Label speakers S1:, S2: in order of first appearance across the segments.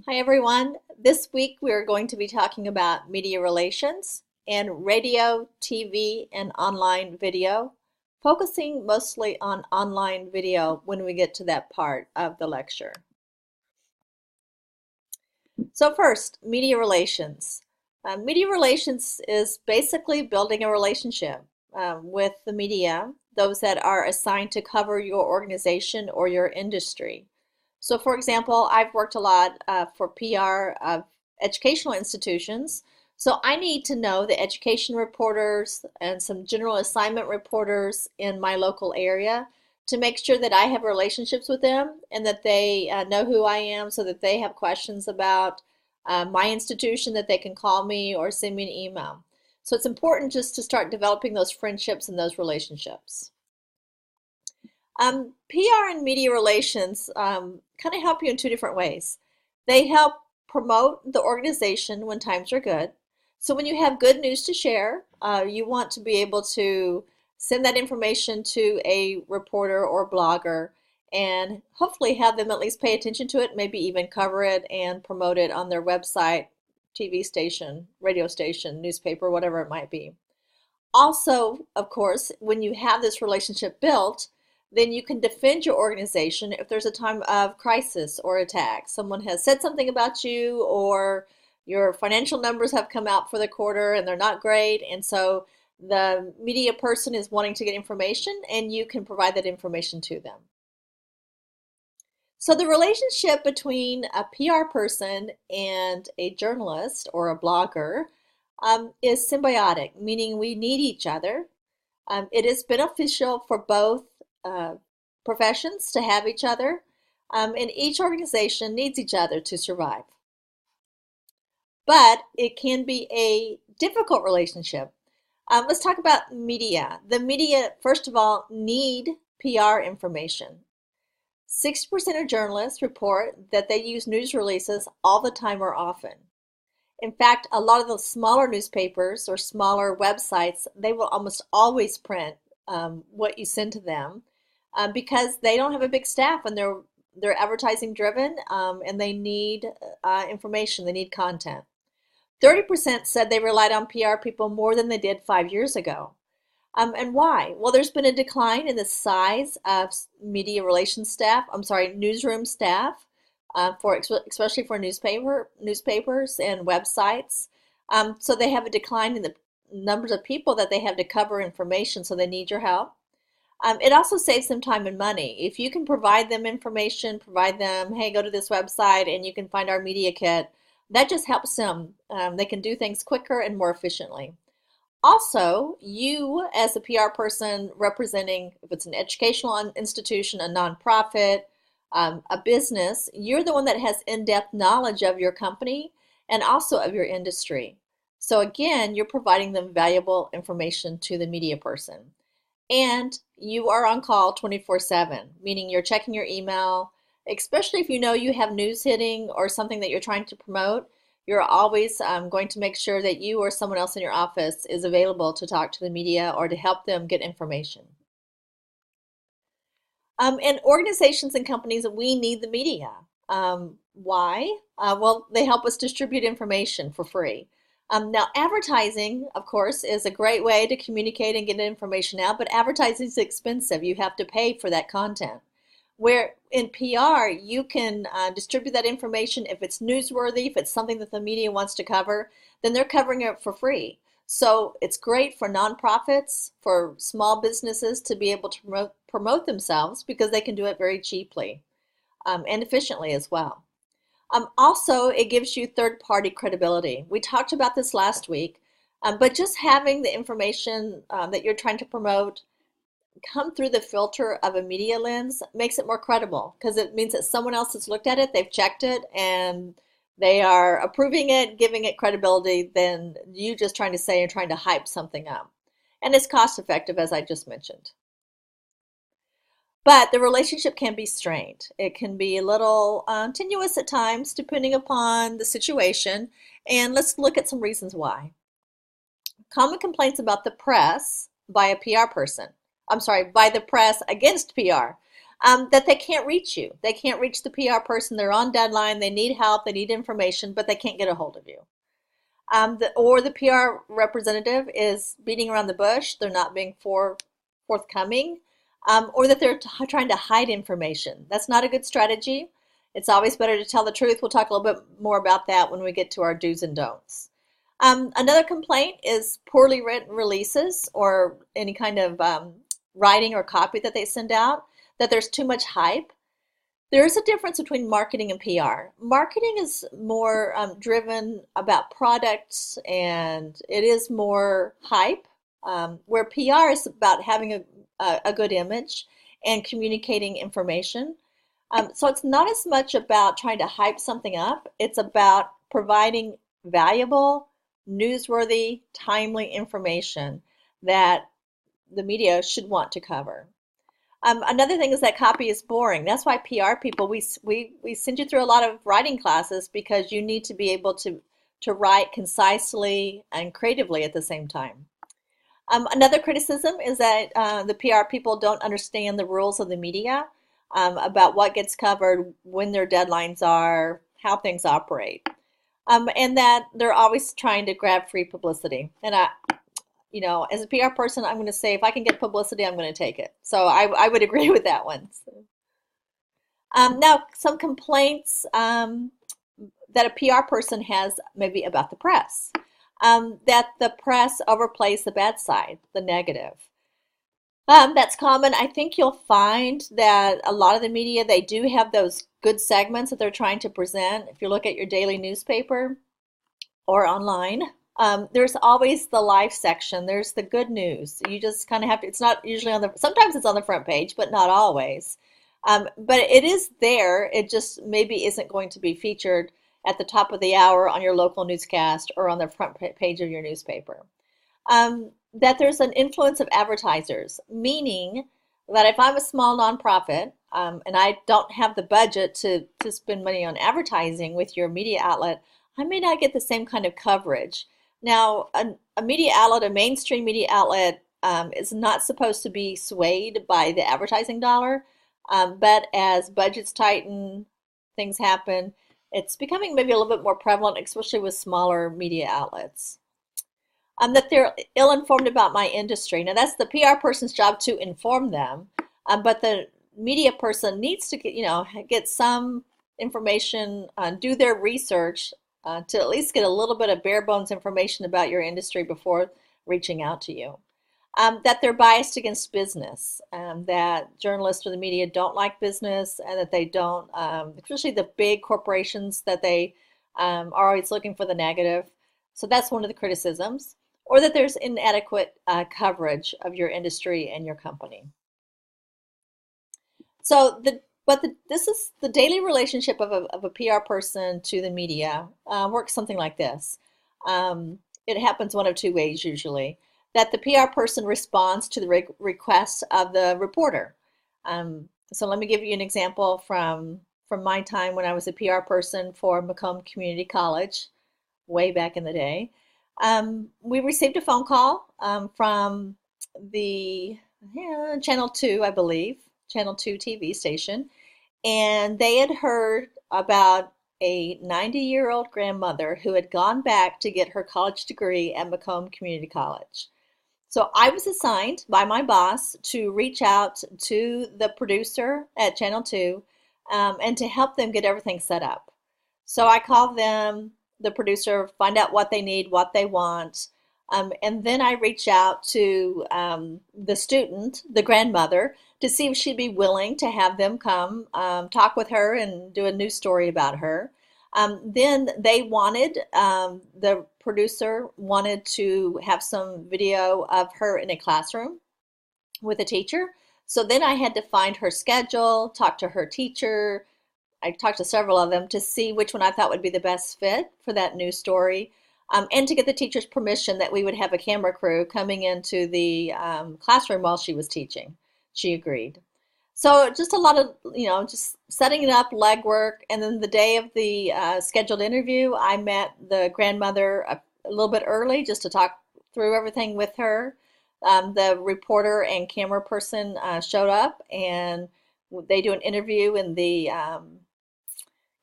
S1: Hi everyone. This week we're going to be talking about media relations and radio, TV, and online video, focusing mostly on online video when we get to that part of the lecture. So first, media relations. Media relations is basically building a relationship with the media, those that are assigned to cover your organization or your industry. So for example, I've worked a lot for PR of educational institutions. So I need to know the education reporters and some general assignment reporters in my local area to make sure that I have relationships with them and that they know who I am so that they have questions about my institution that they can call me or send me an email. So it's important just to start developing those friendships and those relationships. PR and media relations kind of help you in two different ways. They help promote the organization when times are good. So when you have good news to share, you want to be able to send that information to a reporter or blogger and hopefully have them at least pay attention to it, maybe even cover it and promote it on their website, TV station, radio station, newspaper, whatever it might be. Also, of course, when you have this relationship built, then you can defend your organization if there's a time of crisis or attack. Someone has said something about you, or your financial numbers have come out for the quarter and they're not great. And so the media person is wanting to get information, and you can provide that information to them. So the relationship between a PR person and a journalist or a blogger is symbiotic, meaning we need each other. It is beneficial for both uh, professions to have each other, and each organization needs each other to survive. But it can be a difficult relationship. Let's talk about media. The media, first of all, need PR information. 60% of journalists report that they use news releases all the time or often. In fact, a lot of the smaller newspapers or smaller websites, they will almost always print what you send to them because they don't have a big staff and they're advertising driven and they need information, they need content. 30% said they relied on PR people more than they did 5 years ago. And why? Well, there's been a decline in the size of media relations staff, newsroom staff, especially for newspapers and websites. So they have a decline in the numbers of people that they have to cover information, so they need your help. It also saves them time and money. If you can provide them information, provide them, hey, go to this website and you can find our media kit, that just helps them. They can do things quicker and more efficiently. Also, you as a PR person representing, if it's an educational institution, a nonprofit, a business, you're the one that has in-depth knowledge of your company and also of your industry. So again, you're providing them valuable information to the media person. And you are on call 24/7, meaning you're checking your email, especially if you know you have news hitting or something that you're trying to promote. You're always going to make sure that you or someone else in your office is available to talk to the media or to help them get information. And organizations and companies, we need the media. Why? Well, they help us distribute information for free. Now, advertising, of course, is a great way to communicate and get information out, but advertising is expensive. You have to pay for that content. Where in PR, you can distribute that information if it's newsworthy, if it's something that the media wants to cover, then they're covering it for free. So it's great for nonprofits, for small businesses to be able to promote themselves because they can do it very cheaply and efficiently as well. Also, it gives you third-party credibility. We talked about this last week, but just having the information that you're trying to promote come through the filter of a media lens makes it more credible because it means that someone else has looked at it, they've checked it, and they are approving it, giving it credibility than you just trying to say and trying to hype something up. And it's cost effective, as I just mentioned. But the relationship can be strained. It can be a little tenuous at times, depending upon the situation. And let's look at some reasons why. Common complaints about the press by a PR person. I'm sorry, by the press against PR. that they can't reach you. They can't reach the PR person. They're on deadline. They need help. They need information, but they can't get a hold of you. Or the PR representative is beating around the bush. They're not being forthcoming, or that they're trying to hide information. That's not a good strategy. It's always better to tell the truth. We'll talk a little bit more about that when we get to our do's and don'ts. Another complaint is poorly written releases or any kind of writing or copy that they send out, that there's too much hype. There's a difference between marketing and PR. Marketing is more driven about products, and it is more hype, where PR is about having a good image and communicating information. So it's not as much about trying to hype something up. It's about providing valuable, newsworthy, timely information that the media should want to cover. Another thing is that copy is boring. That's why PR people, we send you through a lot of writing classes, because you need to be able to write concisely and creatively at the same time. Another criticism is that the PR people don't understand the rules of the media about what gets covered, when their deadlines are, how things operate, and that they're always trying to grab free publicity. And as a PR person, I'm going to say if I can get publicity, I'm going to take it. So I would agree with that one. So, now, some complaints that a PR person has maybe about the press, that the press overplays the bad side, the negative. That's common. I think you'll find that a lot of the media, they do have those good segments that they're trying to present. If you look at your daily newspaper or online, there's always the life section. There's the good news. You just kind of have to, it's not usually on the, sometimes it's on the front page, but not always. But it is there. It just maybe isn't going to be featured at the top of the hour on your local newscast or on the front page of your newspaper. That there's an influence of advertisers, meaning that if I'm a small nonprofit and I don't have the budget to spend money on advertising with your media outlet, I may not get the same kind of coverage. Now, a media outlet, a mainstream media outlet, is not supposed to be swayed by the advertising dollar, but as budgets tighten, things happen, it's becoming maybe a little bit more prevalent, especially with smaller media outlets. That they're ill-informed about my industry. Now, that's the PR person's job to inform them, but the media person needs to get some information, do their research to at least get a little bit of bare bones information about your industry before reaching out to you. That they're biased against business, that journalists or the media don't like business, and that they don't, especially the big corporations, that they are always looking for the negative. So that's one of the criticisms. Or that there's inadequate coverage of your industry and your company. So this is the daily relationship of a PR person to the media works something like this. It happens one of two ways usually. That the PR person responds to the request of the reporter. So let me give you an example from my time when I was a PR person for Macomb Community College, way back in the day. We received a phone call from the Channel 2, I believe, Channel 2 TV station, and they had heard about a 90-year-old grandmother who had gone back to get her college degree at Macomb Community College. So I was assigned by my boss to reach out to the producer at Channel 2 and to help them get everything set up. So I called them, the producer, find out what they need, what they want, and then I reach out to the student, the grandmother, to see if she'd be willing to have them come talk with her and do a news story about her. Then they wanted, the producer wanted to have some video of her in a classroom with a teacher. So then I had to find her schedule, talk to her teacher. I talked to several of them to see which one I thought would be the best fit for that news story, and to get the teacher's permission that we would have a camera crew coming into the classroom while she was teaching. She agreed. So just a lot of, just setting it up, legwork, and then the day of the scheduled interview, I met the grandmother a little bit early just to talk through everything with her. The reporter and camera person showed up, and They do an interview in the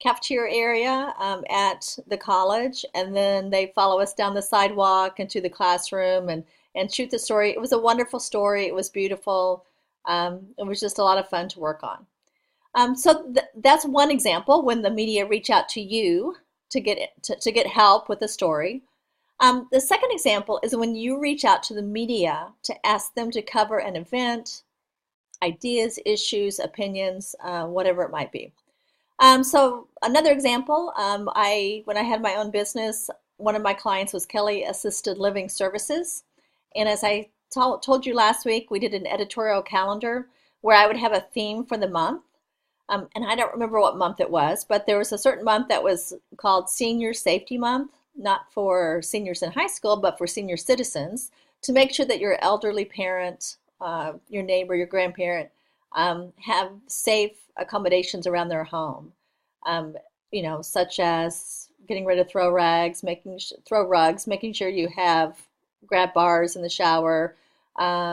S1: cafeteria area at the college, and then they follow us down the sidewalk into the classroom and shoot the story. It was a wonderful story. It was beautiful. It was just a lot of fun to work on. So that's one example when the media reach out to you to get help with the story. The second example is when you reach out to the media to ask them to cover an event, ideas, issues, opinions, whatever it might be. So another example, when I had my own business, one of my clients was Kelly Assisted Living Services. And as I told you last week, we did an editorial calendar where I would have a theme for the month. And I don't remember what month it was, but there was a certain month that was called Senior Safety Month, not for seniors in high school, but for senior citizens, to make sure that your elderly parent, your neighbor, your grandparent, have safe accommodations around their home. Such as getting rid of throw rugs, making sure you have grab bars in the shower,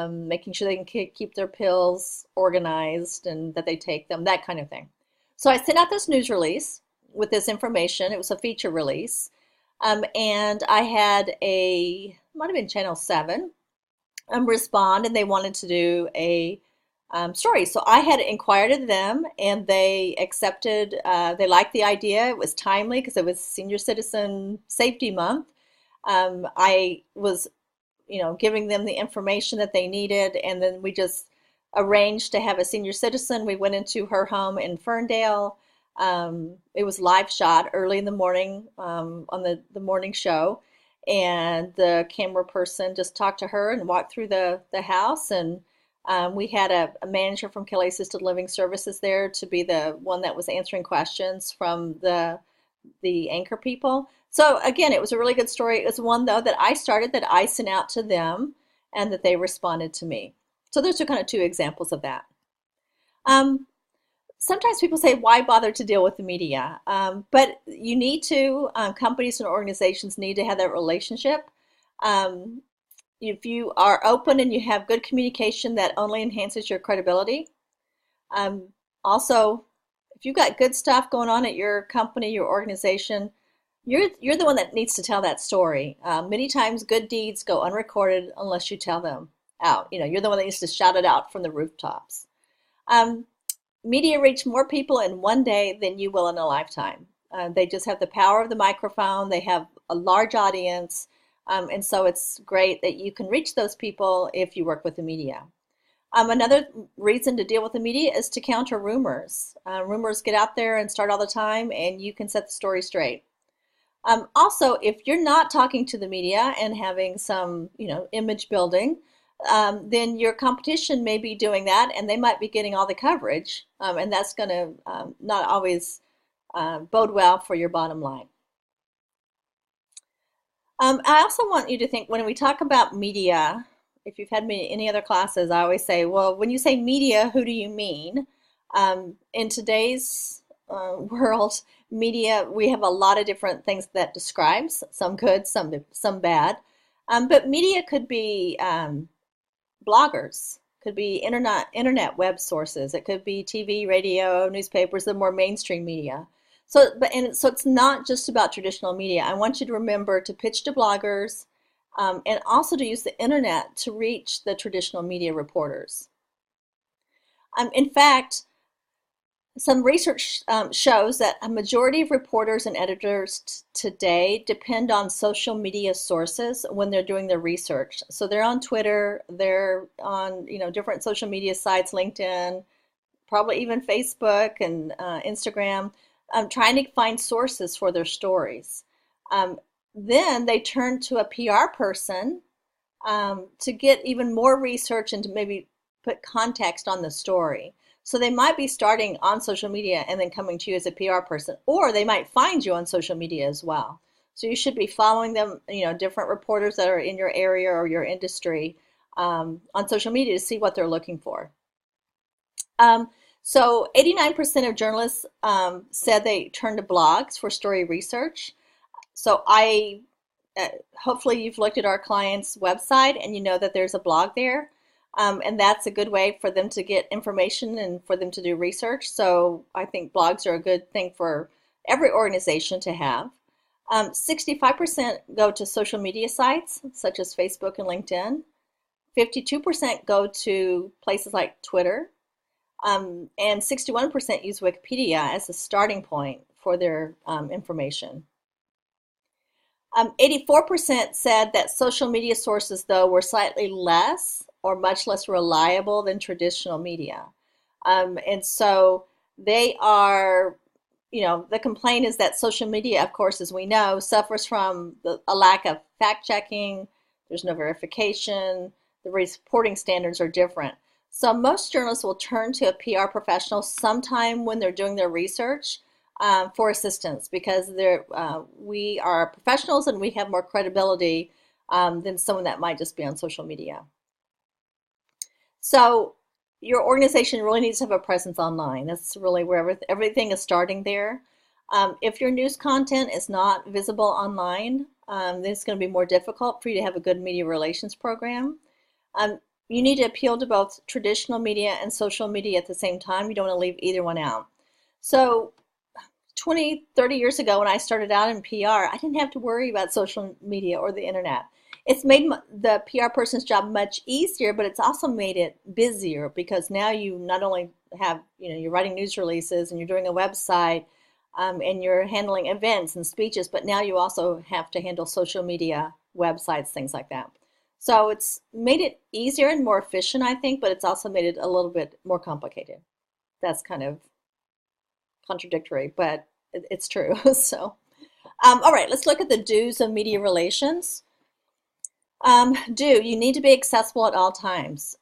S1: making sure they can keep their pills organized and that they take them, that kind of thing. So I sent out this news release with this information. It was a feature release. And I had might have been Channel 7, respond, and they wanted to do a story. So I had inquired of them, and they accepted. They liked the idea. It was timely because it was Senior Citizen Safety Month. I was, giving them the information that they needed, and then we just arranged to have a senior citizen. We went into her home in Ferndale. It was live shot early in the morning on the morning show, and the camera person just talked to her and walked through the house, and we had a manager from Kelly Assisted Living Services there to be the one that was answering questions from the anchor people. So again, it was a really good story. It was one, though, that I started, that I sent out to them, and that they responded to me. So those are kind of two examples of that. Sometimes people say, why bother to deal with the media? But you need to, companies and organizations need to have that relationship. If you are open and you have good communication, that only enhances your credibility. Also, if you've got good stuff going on at your company, your organization, you're the one that needs to tell that story. Many times good deeds go unrecorded unless you tell them out. You're the one that needs to shout it out from the rooftops. Media reach more people in one day than you will in a lifetime. They just have the power of the microphone. They have a large audience. And so it's great that you can reach those people if you work with the media. Another reason to deal with the media is to counter rumors. Rumors get out there and start all the time, and you can set the story straight. Also, if you're not talking to the media and having some, image building, then your competition may be doing that, and they might be getting all the coverage, and that's going to not always bode well for your bottom line. I also want you to think, when we talk about media, if you've had any other classes, I always say, well, when you say media, who do you mean? In today's world, media, we have a lot of different things that describes, some good, some bad. But media could be bloggers, could be internet web sources, it could be TV, radio, newspapers, the more mainstream media. So it's not just about traditional media. I want you to remember to pitch to bloggers, and also to use the internet to reach the traditional media reporters. In fact, some research shows that a majority of reporters and editors today depend on social media sources when they're doing their research. So they're on Twitter, they're on different social media sites, LinkedIn, probably even Facebook and Instagram, trying to find sources for their stories. Then they turn to a PR person to get even more research and to maybe put context on the story. So they might be starting on social media and then coming to you as a PR person, or they might find you on social media as well. So you should be following them, different reporters that are in your area or your industry on social media to see what they're looking for. So 89% of journalists said they turn to blogs for story research. So hopefully you've looked at our client's website and you know that there's a blog there. And that's a good way for them to get information and for them to do research. So I think blogs are a good thing for every organization to have. 65% go to social media sites such as Facebook and LinkedIn. 52% go to places like Twitter. And 61% use Wikipedia as a starting point for their information. 84% said that social media sources, though, were slightly less or much less reliable than traditional media. And so they are, the complaint is that social media, of course, as we know, suffers from a lack of fact checking. There's no verification. The reporting standards are different. So most journalists will turn to a PR professional sometime when they're doing their research for assistance, because we are professionals and we have more credibility than someone that might just be on social media. So your organization really needs to have a presence online. That's really where everything is starting there. If your news content is not visible online, then it's going to be more difficult for you to have a good media relations program. You need to appeal to both traditional media and social media at the same time. You don't want to leave either one out. So 20, 30 years ago when I started out in PR, I didn't have to worry about social media or the internet. It's made the PR person's job much easier, but it's also made it busier, because now you not only have, you're writing news releases and you're doing a website and you're handling events and speeches, but now you also have to handle social media, websites, things like that. So it's made it easier and more efficient, I think, but it's also made it a little bit more complicated. That's kind of contradictory, but it's true. So, all right, let's look at the do's of media relations. You need to be accessible at all times.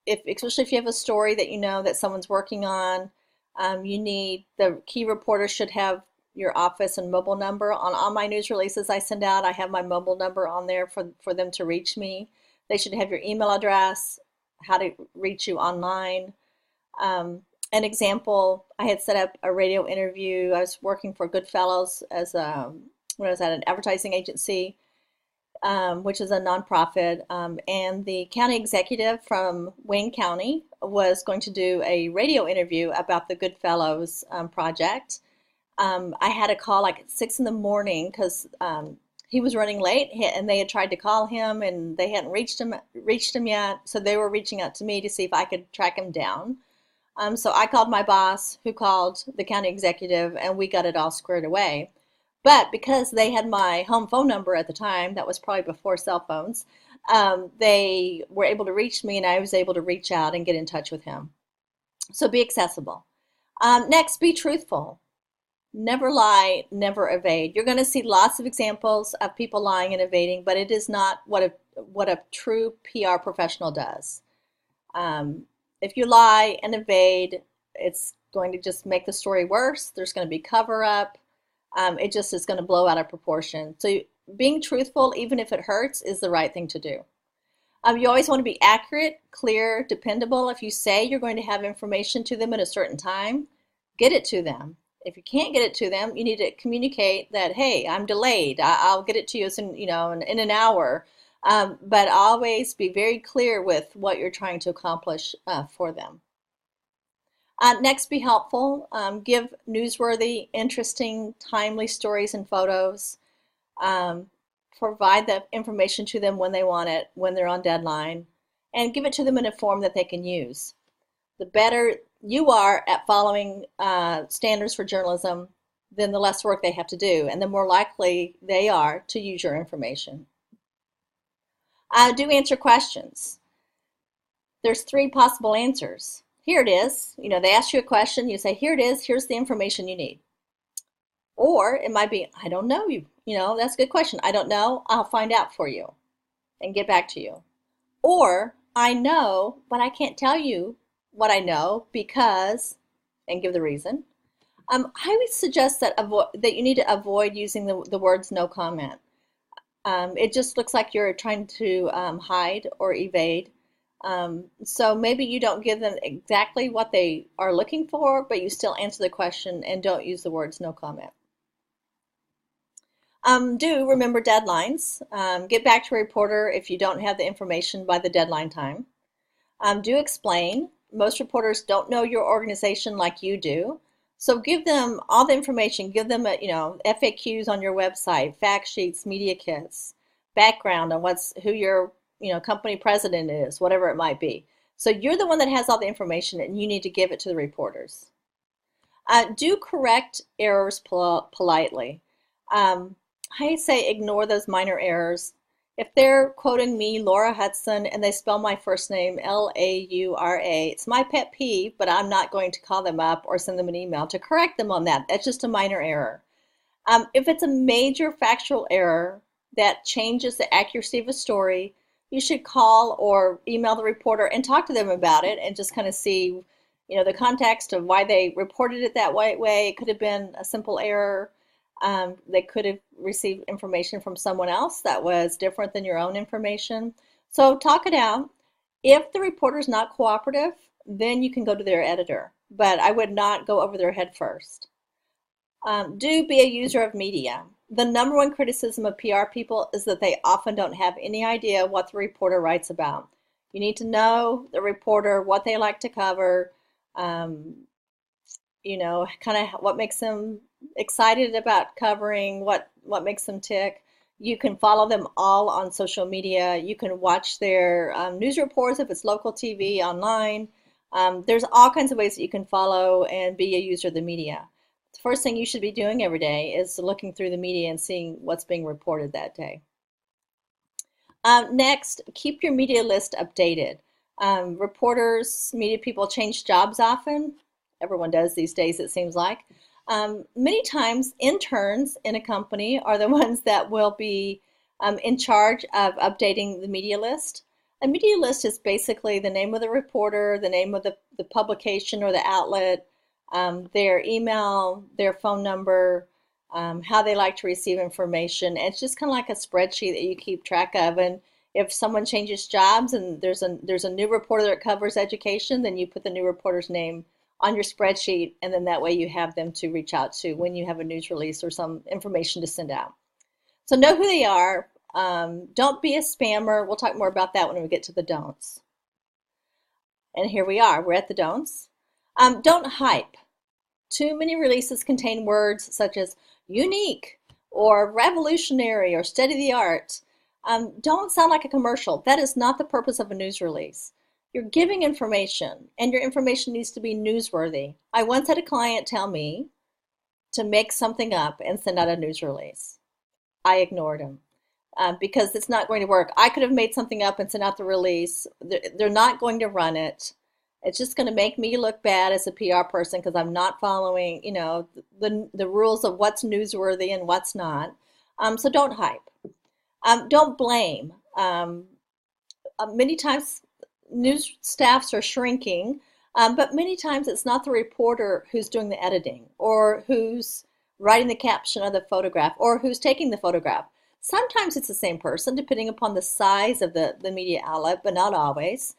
S1: Especially if you have a story that you know that someone's working on, the key reporter should have your office and mobile number. On all my news releases I send out, I have my mobile number on there for them to reach me. They should have your email address, how to reach you online. An example, I had set up a radio interview. I was working for Goodfellows when I was at an advertising agency, which is a nonprofit, and the county executive from Wayne County was going to do a radio interview about the Goodfellows project. I had a call like at 6 in the morning because he was running late, and they had tried to call him and they hadn't reached him yet. So they were reaching out to me to see if I could track him down. So I called my boss, who called the county executive, and we got it all squared away. But because they had my home phone number at the time, that was probably before cell phones, they were able to reach me, and I was able to reach out and get in touch with him. So be accessible. Next, be truthful. Never lie, never evade. You're going to see lots of examples of people lying and evading, but it is not what a true PR professional does. If you lie and evade, it's going to just make the story worse. There's going to be cover-up. It just is going to blow out of proportion. So being truthful, even if it hurts, is the right thing to do. You always want to be accurate, clear, dependable. If you say you're going to have information to them at a certain time, get it to them. If you can't get it to them, you need to communicate that, hey, I'm delayed. I'll get it to you in an hour. But always be very clear with what you're trying to accomplish for them. Next, be helpful. Give newsworthy, interesting, timely stories and photos. Provide the information to them when they want it, when they're on deadline, and give it to them in a form that they can use. The better you are at following standards for journalism, then the less work they have to do, and the more likely they are to use your information. Do answer questions. There's 3 possible answers. Here it is. They ask you a question. You say, here it is. Here's the information you need. Or it might be, I don't know. That's a good question. I don't know. I'll find out for you and get back to you. Or I know, but I can't tell you what I know because, and give the reason. I would suggest that you need to avoid using the words no comment. It just looks like you're trying to hide or evade. So maybe you don't give them exactly what they are looking for, but you still answer the question and don't use the words no comment. Do remember deadlines. Get back to a reporter if you don't have the information by the deadline time. Do explain. Most reporters don't know your organization like you do. So give them all the information. Give them, FAQs on your website, fact sheets, media kits, background on who your, company president is, whatever it might be. So you're the one that has all the information and you need to give it to the reporters. Do correct errors politely. I say ignore those minor errors. If they're quoting me, Laura Hudson, and they spell my first name Laura, it's my pet peeve, but I'm not going to call them up or send them an email to correct them on that. That's just a minor error. If it's a major factual error that changes the accuracy of a story, you should call or email the reporter and talk to them about it and just kind of see, the context of why they reported it that way. It could have been a simple error. They could have received information from someone else that was different than your own information. So talk it out. If the reporter's not cooperative, then you can go to their editor, but I would not go over their head first. Do be a user of media. The number one criticism of PR people is that they often don't have any idea what the reporter writes about. You need to know the reporter, what they like to cover, kind of what makes them excited about covering, what makes them tick. You can follow them all on social media. You can watch their news reports if it's local TV online. There's all kinds of ways that you can follow and be a user of the media. The first thing you should be doing every day is looking through the media and seeing what's being reported that day. Next, keep your media list updated. Reporters, media people change jobs often. Everyone does these days, it seems like. Many times interns in a company are the ones that will be in charge of updating the media list. A media list is basically the name of the reporter, the name of the publication or the outlet, their email, their phone number, how they like to receive information. And it's just kind of like a spreadsheet that you keep track of. And if someone changes jobs and there's a new reporter that covers education, then you put the new reporter's name on your spreadsheet, and then that way you have them to reach out to when you have a news release or some information to send out. So know who they are. Don't be a spammer. We'll talk more about that when we get to the don'ts. And here we are. We're at the don'ts. Don't hype. Too many releases contain words such as unique or revolutionary or state-of-the-art. Don't sound like a commercial. That is not the purpose of a news release. You're giving information, and your information needs to be newsworthy. I once had a client tell me to make something up and send out a news release. I ignored him because it's not going to work. I could have made something up and sent out the release. They're not going to run it. It's just going to make me look bad as a PR person because I'm not following, the rules of what's newsworthy and what's not. So don't hype. Don't blame. Many times news staffs are shrinking, but many times it's not the reporter who's doing the editing or who's writing the caption of the photograph or who's taking the photograph. Sometimes it's the same person depending upon the size of the media outlet, but not always.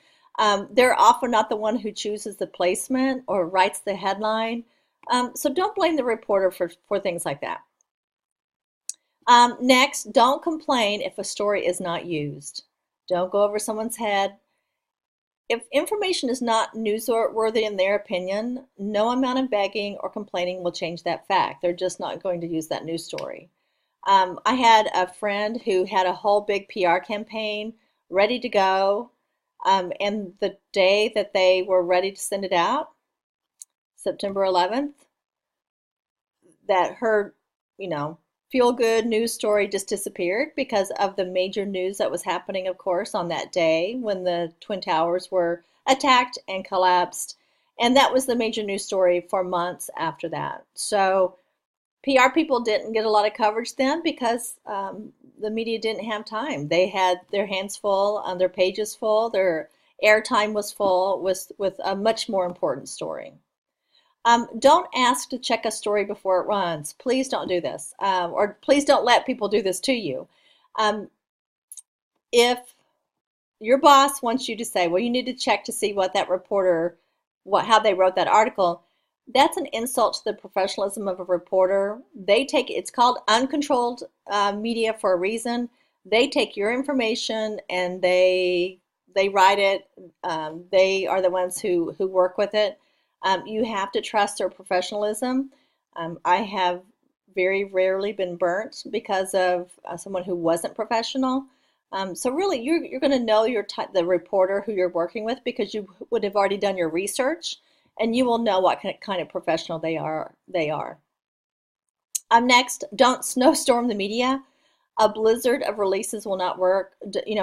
S1: They're often not the one who chooses the placement or writes the headline. So don't blame the reporter for things like that. Next, don't complain if a story is not used. Don't go over someone's head. If information is not newsworthy in their opinion, no amount of begging or complaining will change that fact. They're just not going to use that news story. I had a friend who had a whole big PR campaign ready to go, and the day that they were ready to send it out, September 11th, that her, feel-good news story just disappeared because of the major news that was happening, of course, on that day when the Twin Towers were attacked and collapsed. And that was the major news story for months after that. So PR people didn't get a lot of coverage then because the media didn't have time. They had their hands full, their pages full, their airtime was full with a much more important story. Don't ask to check a story before it runs. Please don't do this, or please don't let people do this to you. If your boss wants you to say, well, you need to check to see what that reporter, how they wrote that article, That's an insult to the professionalism of a reporter. It's called uncontrolled media for a reason. They take your information and they write it. They are the ones who work with it. You have to trust their professionalism. I have very rarely been burnt because of someone who wasn't professional. So really, you're going to know the reporter who you're working with because you would have already done your research, and you will know what kind of professional they are. Next, don't snowstorm the media. A blizzard of releases will not work.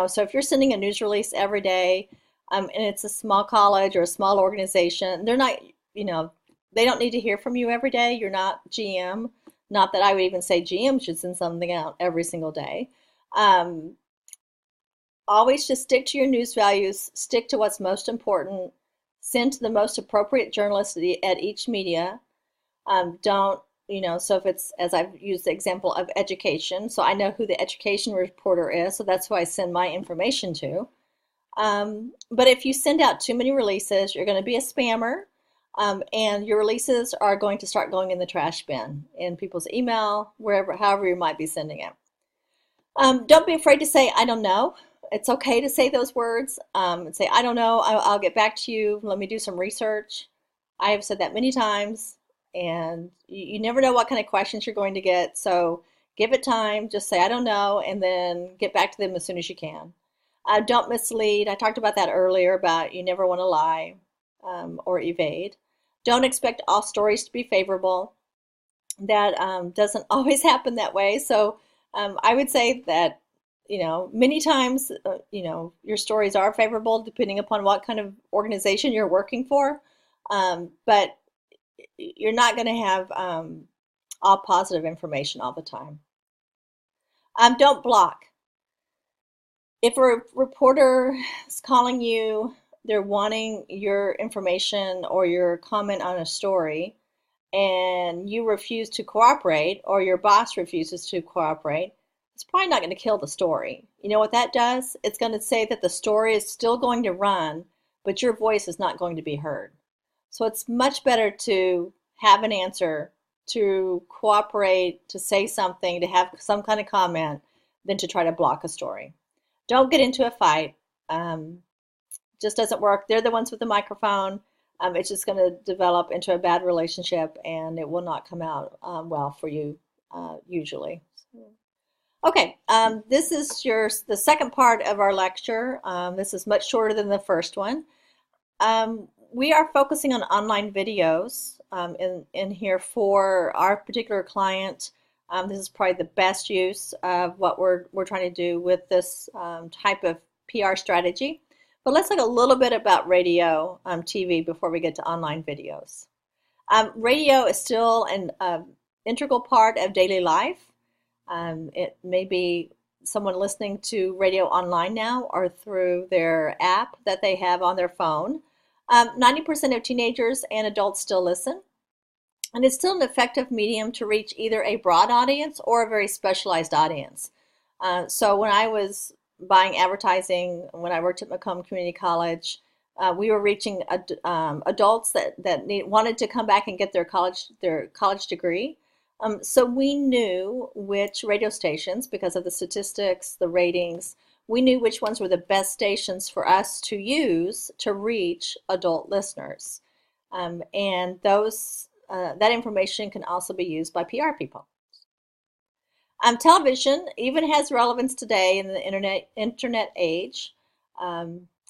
S1: So if you're sending a news release every day, and it's a small college or a small organization, they're not, they don't need to hear from you every day. You're not GM. Not that I would even say GM should send something out every single day. Always just stick to your news values, stick to what's most important, send to the most appropriate journalist at each media. Don't, so if it's, as I've used the example of education, so I know who the education reporter is, so that's who I send my information to. But if you send out too many releases, you're going to be a spammer, and your releases are going to start going in the trash bin, in people's email, wherever, however you might be sending it. Don't be afraid to say, I don't know. It's okay to say those words and say, I don't know, I'll get back to you. Let me do some research. I have said that many times, and you never know what kind of questions you're going to get. So give it time. Just say, I don't know, and then get back to them as soon as you can. Don't mislead. I talked about that earlier about you never want to lie or evade. Don't expect all stories to be favorable. That doesn't always happen that way. So I would say that many times, your stories are favorable depending upon what kind of organization you're working for. But you're not going to have all positive information all the time. Don't block. If a reporter is calling you, they're wanting your information or your comment on a story, and you refuse to cooperate, or your boss refuses to cooperate, it's probably not going to kill the story. You know what that does? It's going to say that the story is still going to run, but your voice is not going to be heard. So it's much better to have an answer, to cooperate, to say something, to have some kind of comment, than to try to block a story. Don't get into a fight. Just doesn't work. They're the ones with the microphone. It's just going to develop into a bad relationship, and it will not come out well for you usually. Okay, this is the second part of our lecture. This is much shorter than the first one. We are focusing on online videos in here for our particular client. This is probably the best use of what we're trying to do with this type of PR strategy. But let's talk a little bit about radio TV before we get to online videos. Radio is still an integral part of daily life. It may be someone listening to radio online now or through their app that they have on their phone. 90% of teenagers and adults still listen. And it's still an effective medium to reach either a broad audience or a very specialized audience. So when I was buying advertising, when I worked at Macomb Community College, we were reaching adults that wanted to come back and get their college degree. So we knew which radio stations, because of the statistics, the ratings, we knew which ones were the best stations for us to use to reach adult listeners. And that information can also be used by PR people. Television even has relevance today in the internet age.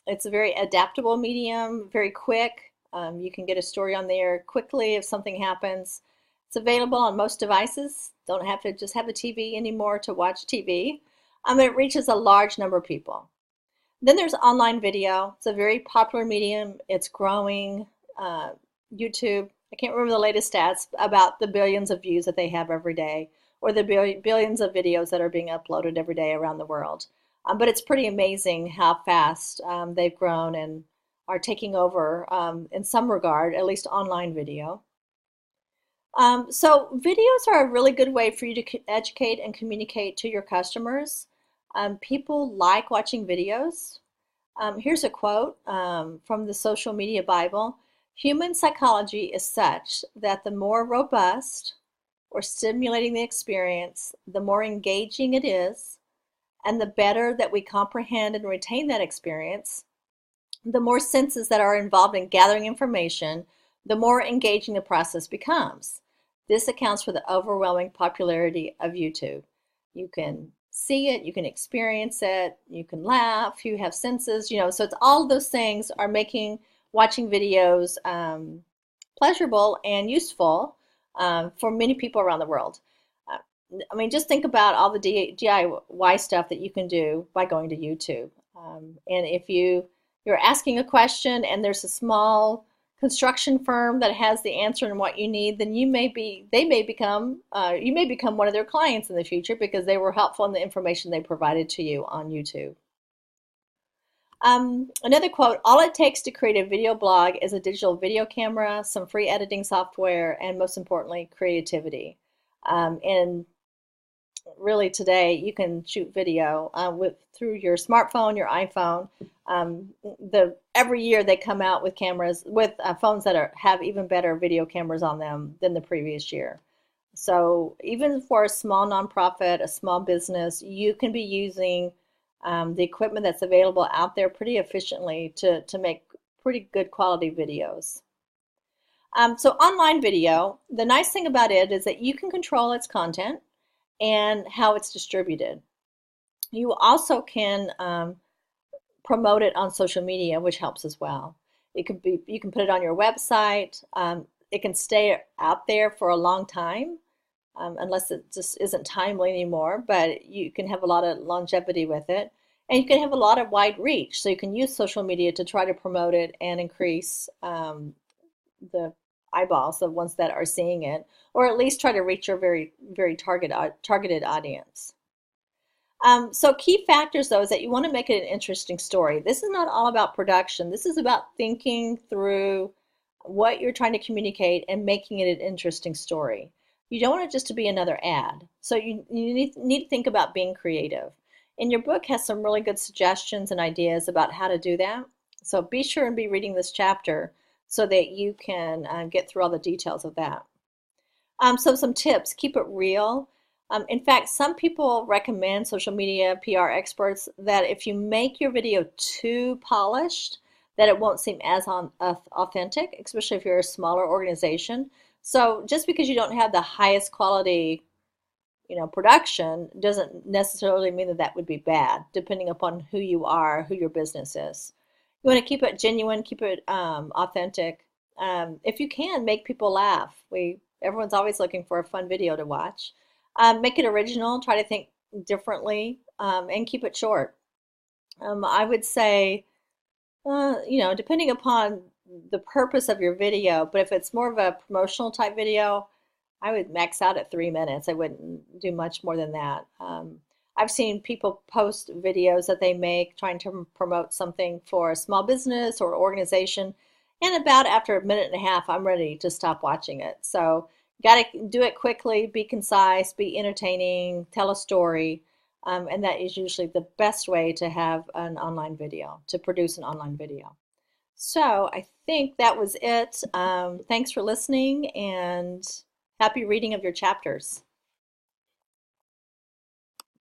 S1: It's a very adaptable medium, very quick. You can get a story on there quickly if something happens. It's available on most devices. Don't have to just have a TV anymore to watch TV. It reaches a large number of people. Then there's online video. It's a very popular medium. It's growing. YouTube, I can't remember the latest stats about the billions of views that they have every day, or the billions of videos that are being uploaded every day around the world. But it's pretty amazing how fast they've grown and are taking over, in some regard, at least online video. So videos are a really good way for you to educate and communicate to your customers. People like watching videos. Here's a quote from the Social Media Bible. Human psychology is such that the more robust or stimulating the experience, the more engaging it is, and the better that we comprehend and retain that experience, the more senses that are involved in gathering information, the more engaging the process becomes. This accounts for the overwhelming popularity of YouTube. You can see it, you can experience it, you can laugh, you have senses, so it's all those things are making watching videos pleasurable and useful for many people around the world. Uh, I mean, just think about all the DIY stuff that you can do by going to YouTube. And if you're asking a question and there's a small construction firm that has the answer and what you need, then you may become one of their clients in the future because they were helpful in the information they provided to you on YouTube. Another quote, all it takes to create a video blog is a digital video camera, some free editing software, and most importantly, creativity. And really today you can shoot video through your smartphone, your iPhone. Every year they come out with cameras, with phones that have even better video cameras on them than the previous year. So even for a small nonprofit, a small business, you can be using the equipment that's available out there pretty efficiently to make pretty good quality videos. So online video, the nice thing about it is that you can control its content and how it's distributed. You also can promote it on social media, which helps as well. You can put it on your website. It can stay out there for a long time, unless it just isn't timely anymore, but you can have a lot of longevity with it. And you can have a lot of wide reach, so you can use social media to try to promote it and increase the eyeballs, the ones that are seeing it, or at least try to reach your very, very targeted audience. So key factors, though, is that you want to make it an interesting story. This is not all about production. This is about thinking through what you're trying to communicate and making it an interesting story. You don't want it just to be another ad. So you need to think about being creative. And your book has some really good suggestions and ideas about how to do that. So be sure and be reading this chapter so that you can get through all the details of that. So some tips, keep it real. In fact, some people recommend, social media PR experts, that if you make your video too polished, that it won't seem as authentic, especially if you're a smaller organization. So just because you don't have the highest quality production doesn't necessarily mean that that would be bad, depending upon who you are, who your business is. You want to keep it genuine, keep it authentic. If you can, make people laugh. Everyone's always looking for a fun video to watch. Make it original, try to think differently, and keep it short. I would say, depending upon the purpose of your video, but if it's more of a promotional type video, I would max out at 3 minutes. I wouldn't do much more than that. I've seen people post videos that they make trying to promote something for a small business or organization, and about after a minute and a half, I'm ready to stop watching it. So you got to do it quickly, be concise, be entertaining, tell a story, and that is usually the best way to have an online video, to produce an online video. So I think that was it. Thanks for listening, and happy reading of your chapters.